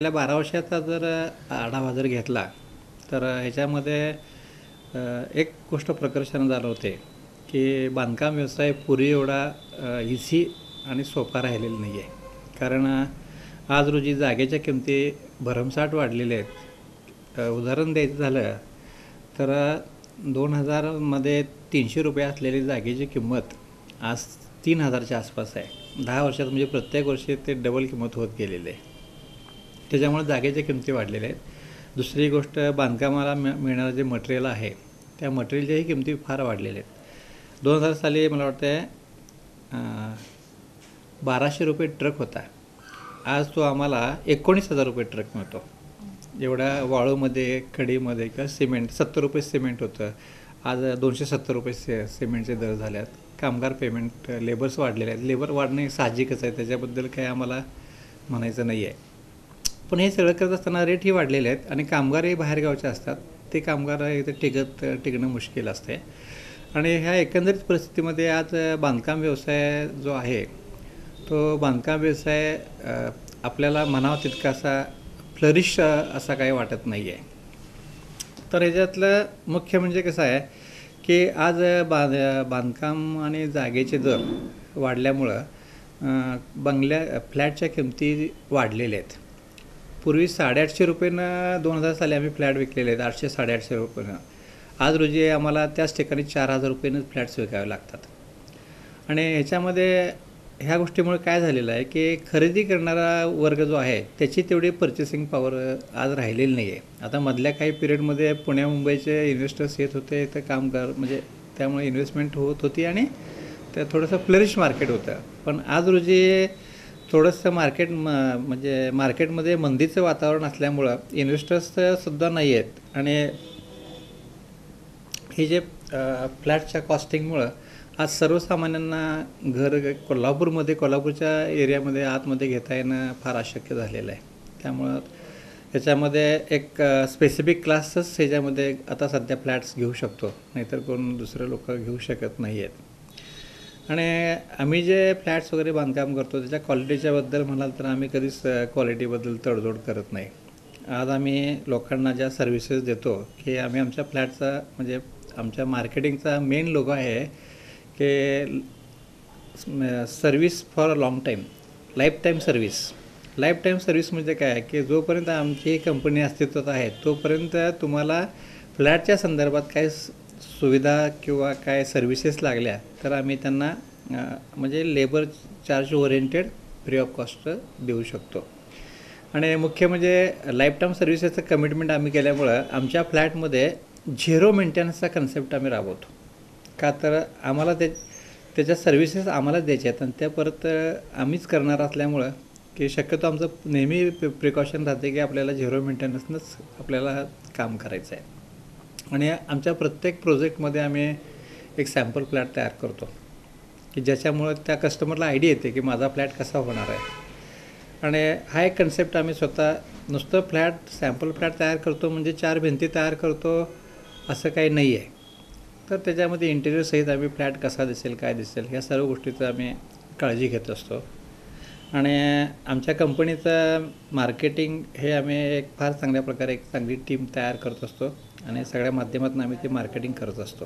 गेल्या 12 वर्षाचा जर आढावा जर घेतला तर ह्याच्यामध्ये एक गोष्ट प्रकर्षानं जाणवते की बांधकाम व्यवसाय पूर्वी एवढा इझी आणि सोपा राहिलेला नाही आहे. कारण आज रोजी जागेच्या किमती भरमसाठ वाढलेल्या आहेत. उदाहरण द्यायचं झालं तर 2000मध्ये 300 रुपये असलेली जागेची किंमत आज 3000च्या आसपास आहे. 10 वर्षात म्हणजे प्रत्येक वर्षी ते डबल किंमत होत गेलेली आहे. त्याच्यामुळे जागेच्या किमती वाढलेल्या आहेत. दुसरी गोष्ट, बांधकामाला मिळणारं जे मटेरियल आहे त्या मटेरियलच्याही किमती फार वाढलेल्या आहेत. 2000 साली मला वाटतं 1200 रुपये ट्रक होता. आज तो आम्हाला 19,000 रुपये ट्रक मिळतो. एवढ्या वाळूमध्ये, खडीमध्ये किंवा सिमेंट 70 रुपये सिमेंट होतं, आज 270 रुपये सिमेंटचे दर झाले आहेत. कामगार पेमेंट, लेबर्स वाढलेले आहेत. लेबर वाढणे साहजिकच आहे, त्याच्याबद्दल काही आम्हाला म्हणायचं नाही आहे. पण हे सगळं करत असताना रेटही वाढलेले आहेत आणि कामगारही बाहेरगावचे असतात. ते कामगार इथं टिकणं मुश्किल असते. आणि ह्या एकंदरीत परिस्थितीमध्ये आज बांधकाम व्यवसाय जो आहे तो बांधकाम व्यवसाय आपल्याला म्हणावा तितकासा फ्लरिश असा काही वाटत नाही आहे. तर ह्याच्यातलं मुख्य म्हणजे कसं आहे की आज बांधकाम आणि जागेचे दर वाढल्यामुळं फ्लॅटच्या किमती वाढलेल्या आहेत. पूर्वी 850 रुपयेनं 2000 साली आम्ही फ्लॅट विकलेले आहेत, 800-850 रुपयेनं. आज रोजी आम्हाला त्याच ठिकाणी 4000 रुपयेनं फ्लॅट्स विकावे लागतात. आणि ह्याच्यामध्ये ह्या गोष्टीमुळे काय झालेलं आहे की खरेदी करणारा वर्ग जो आहे त्याची तेवढी पर्चेसिंग पॉवर आज राहिलेली नाही आहे. आता मधल्या काही पिरियडमध्ये पुण्या मुंबईचे इन्व्हेस्टर्स येत होते, तर कामगार म्हणजे त्यामुळे इन्व्हेस्टमेंट होत होती आणि ते थोडंसं फ्लरिश मार्केट होतं. पण आज रोजी थोडंसं म्हणजे मार्केटमध्ये मंदीचं वातावरण असल्यामुळं इन्व्हेस्टर्ससुद्धा नाही आहेत. आणि हे जे फ्लॅटच्या कॉस्टिंगमुळं आज सर्वसामान्यांना कोल्हापूरच्या एरियामध्ये आतमध्ये घेता येणं फार अशक्य झालेलं आहे. त्यामुळं त्याच्यामध्ये एक स्पेसिफिक क्लासच ह्याच्यामध्ये आता सध्या फ्लॅट्स घेऊ शकतो, नाहीतर कोण दुसरे लोक घेऊ शकत नाही आहेत. आणि आम्ही जे फ्लॅट्स वगैरे बांधकाम करतो त्याच्या क्वालिटीच्याबद्दल म्हणाल तर आम्ही कधीच क्वालिटीबद्दल तडजोड करत नाही. आज आम्ही लोकांना ज्या सर्व्हिसेस देतो की आम्ही आमच्या फ्लॅटचा म्हणजे आमच्या मार्केटिंगचा मेन लोगो आहे की service for a long time, life time service म्हणजे काय आहे की जोपर्यंत आमची कंपनी अस्तित्वात आहे तोपर्यंत तुम्हाला फ्लॅटच्या संदर्भात काय सुविधा किंवा काय सर्व्हिसेस लागल्या तर आम्ही त्यांना म्हणजे labour charge oriented free of cost देऊ शकतो. आणि मुख्य म्हणजे लाईफ टाईम सर्व्हिसेसचं कमिटमेंट आम्ही केल्यामुळं आमच्या फ्लॅटमध्ये झिरो मेंटेनन्सचा कन्सेप्ट आम्ही राबवतो. का तर आम्हाला त्याच्या सर्व्हिसेस आम्हालाच द्यायच्या आहेत आणि त्या परत आम्हीच करणार असल्यामुळं की शक्यतो आमचं नेहमी प्रिकॉशन राहते की आपल्याला झिरो मेंटेनन्सनंच आपल्याला काम करायचं आहे. आणि आमच्या प्रत्येक प्रोजेक्टमध्ये आम्ही एक सॅम्पल फ्लॅट तयार करतो की ज्याच्यामुळं त्या कस्टमरला आयडिया येते की माझा फ्लॅट कसा होणार आहे. आणि हा एक कन्सेप्ट आम्ही स्वतः नुसतं सॅम्पल फ्लॅट तयार करतो म्हणजे 4 भिंती तयार करतो असं काही नाही आहे. तर त्याच्यामध्ये इंटेरियर सहित आम्ही फ्लॅट कसा दिसेल, काय दिसेल, ह्या सर्व गोष्टीचं आम्ही काळजी घेत असतो. आणि आमच्या कंपनीचं मार्केटिंग हे आम्ही एक फार चांगल्या प्रकारे एक चांगली टीम तयार करत असतो आणि सगळ्या माध्यमातून आम्ही ते मार्केटिंग करत असतो.